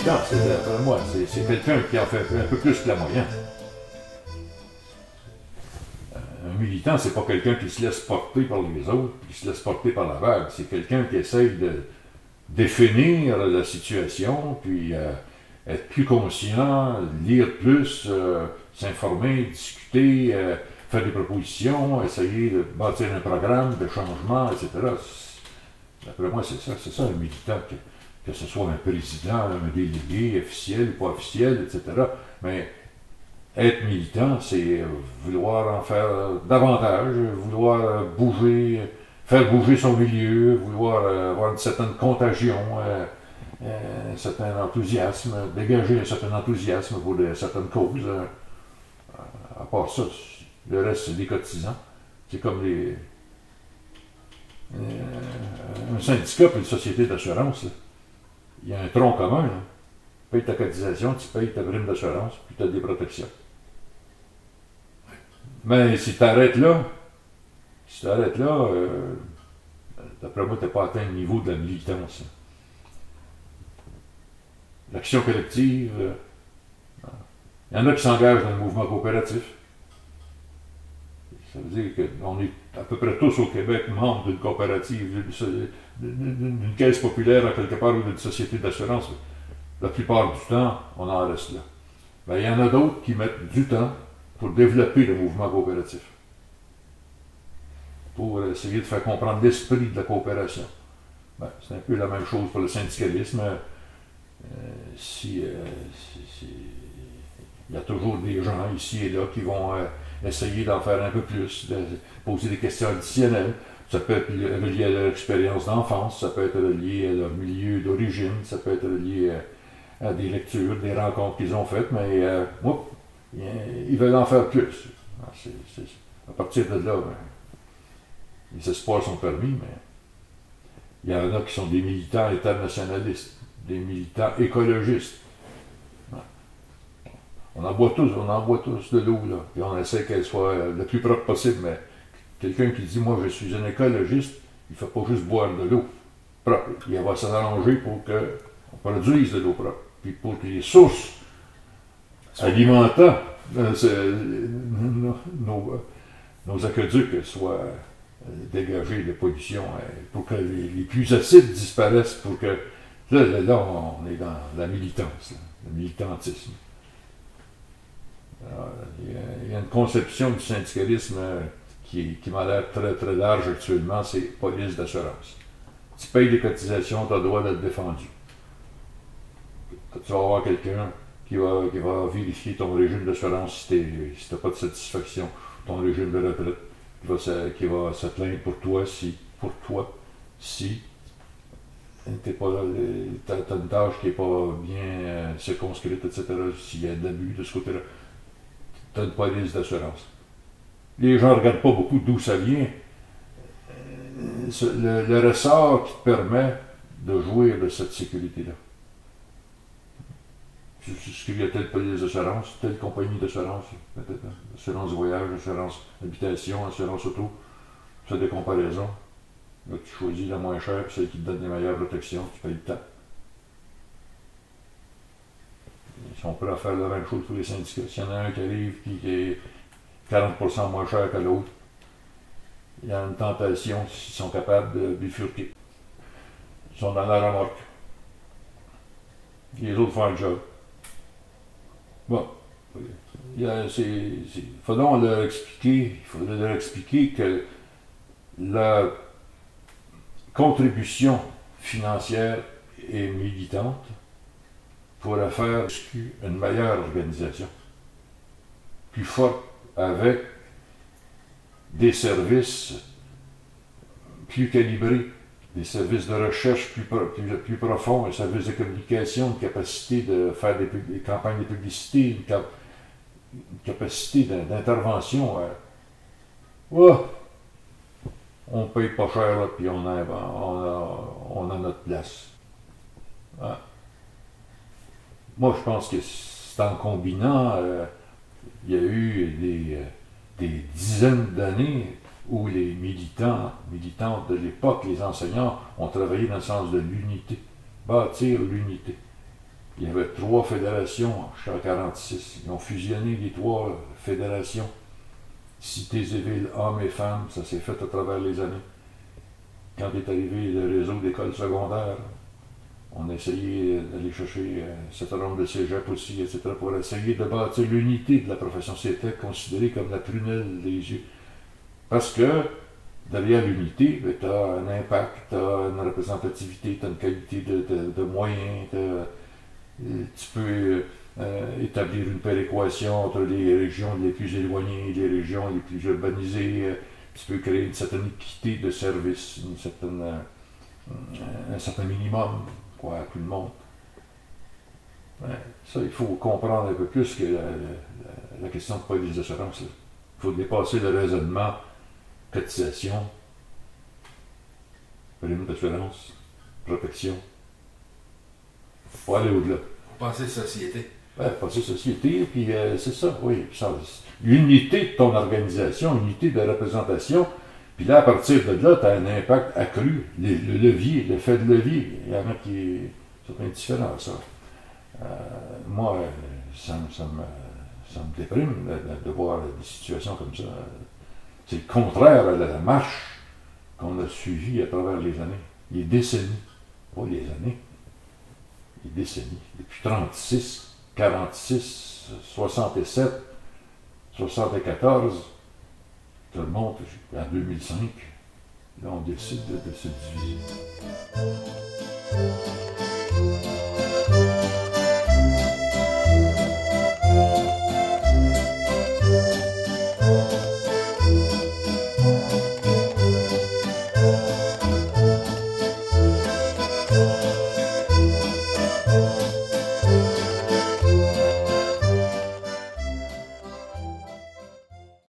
militant, d'après moi, c'est quelqu'un qui en fait un peu plus que la moyenne. Un militant, c'est pas quelqu'un qui se laisse porter par les autres, qui se laisse porter par la vague. C'est quelqu'un qui essaye de définir la situation, puis être plus conscient, lire plus, s'informer, discuter, faire des propositions, essayer de bâtir un programme de changement, etc. D'après moi, c'est ça un militant, que ce soit un président, un délégué, officiel ou pas officiel, etc. Mais être militant, c'est vouloir en faire davantage, vouloir bouger, faire bouger son milieu, vouloir avoir une certaine contagion, un certain enthousiasme, dégager un certain enthousiasme pour certaines causes. À part ça, le reste, c'est des cotisants. C'est comme un syndicat et une société d'assurance. Il y a un tronc commun. Là. Tu payes ta cotisation, tu payes ta prime d'assurance, puis tu as des protections. Mais si tu arrêtes là, d'après moi, tu n'as pas atteint le niveau de la militance. L'action collective, il y en a qui s'engagent dans le mouvement coopératif. Ça veut dire qu'on est à peu près tous au Québec membres d'une coopérative, d'une caisse populaire à quelque part ou d'une société d'assurance. La plupart du temps, on en reste là. Ben, il y en a d'autres qui mettent du temps pour développer le mouvement coopératif. Pour essayer de faire comprendre l'esprit de la coopération. Ben, c'est un peu la même chose pour le syndicalisme. Il y a toujours des gens ici et là qui vont essayer d'en faire un peu plus, de poser des questions additionnelles. Ça peut être relié à leur expérience d'enfance, ça peut être relié à leur milieu d'origine, ça peut être relié à des lectures, des rencontres qu'ils ont faites, mais ils veulent en faire plus. À partir de là, les espoirs sont permis, mais il y en a qui sont des militants internationalistes, des militants écologistes. On en boit tous de l'eau, là, puis on essaie qu'elle soit le plus propre possible, mais quelqu'un qui dit « moi je suis un écologiste », il ne fait pas juste boire de l'eau propre, il va s'arranger pour qu'on produise de l'eau propre, puis pour que les sources alimentant nos aqueducs soient dégagés de pollution, pour que les plus acides disparaissent, pour que là on est dans la militance, là, le militantisme. Alors, il y a une conception du syndicalisme qui m'a l'air très très large actuellement, c'est police d'assurance. Tu payes des cotisations, tu as le droit d'être défendu. Tu vas avoir quelqu'un qui va vérifier ton régime d'assurance si tu n'as pas de satisfaction, ton régime de retraite, qui va se plaindre pour toi si tu as une tâche qui n'est pas bien circonscrite, etc., s'il y a de l'abus de ce côté-là. Tu as une police d'assurance. Les gens ne regardent pas beaucoup d'où ça vient. Le ressort qui te permet de jouir de cette sécurité-là. Tu souscris à telle police d'assurance, telle compagnie d'assurance, assurance voyage, assurance habitation, assurance auto, tu fais des comparaisons. Là, tu choisis la moins chère, celle qui te donne les meilleures protections, tu payes le temps. Ils sont prêts à faire la même chose pour les syndicats. S'il y en a un qui arrive qui est 40% moins cher que l'autre, il y a une tentation s'ils sont capables de bifurquer. Ils sont dans la remorque. Les autres font le job. Bon. Il faudrait leur expliquer que la contribution financière et militante pourrait faire une meilleure organisation, plus forte, avec des services plus calibrés, des services de recherche plus profonds, un service de communication, une capacité de faire des campagnes de publicité, une capacité d'intervention. On paye pas cher, là, puis on a notre place. Ah. Moi, je pense que c'est en combinant, il y a eu des dizaines d'années où les militantes de l'époque, les enseignants, ont travaillé dans le sens de l'unité, bâtir l'unité. Il y avait 3 fédérations jusqu'en 1946. Ils ont fusionné les 3 fédérations. Cités et villes, hommes et femmes, ça s'est fait à travers les années. Quand est arrivé le réseau d'écoles secondaires, on a essayé d'aller chercher un certain nombre de cégeps aussi, etc., pour essayer de bâtir l'unité de la profession. C'était considéré comme la prunelle des yeux. Parce que derrière l'unité, tu as un impact, tu as une représentativité, tu as une qualité de moyens, tu peux établir une péréquation entre les régions les plus éloignées et les régions les plus urbanisées. Tu peux créer une certaine équité de services, un certain minimum quoi, à tout le monde. Ouais, ça, il faut comprendre un peu plus que la question de police d'assurance. Il faut dépasser le raisonnement cotisation, prime d'assurance, protection. Il faut aller au-delà. Penser société. Ouais, penser société, puis c'est ça, oui. L'unité de ton organisation, unité de représentation, puis là, à partir de là, tu as un impact accru. Le levier, l'effet de levier, il y en a qui sont indifférents à ça. Moi, ça me déprime de voir des situations comme ça. C'est le contraire de la marche qu'on a suivie à travers les années, les décennies, pas les années, les décennies, depuis 36, 46, 67, 74, tout le monde, en 2005, là on décide de se diviser.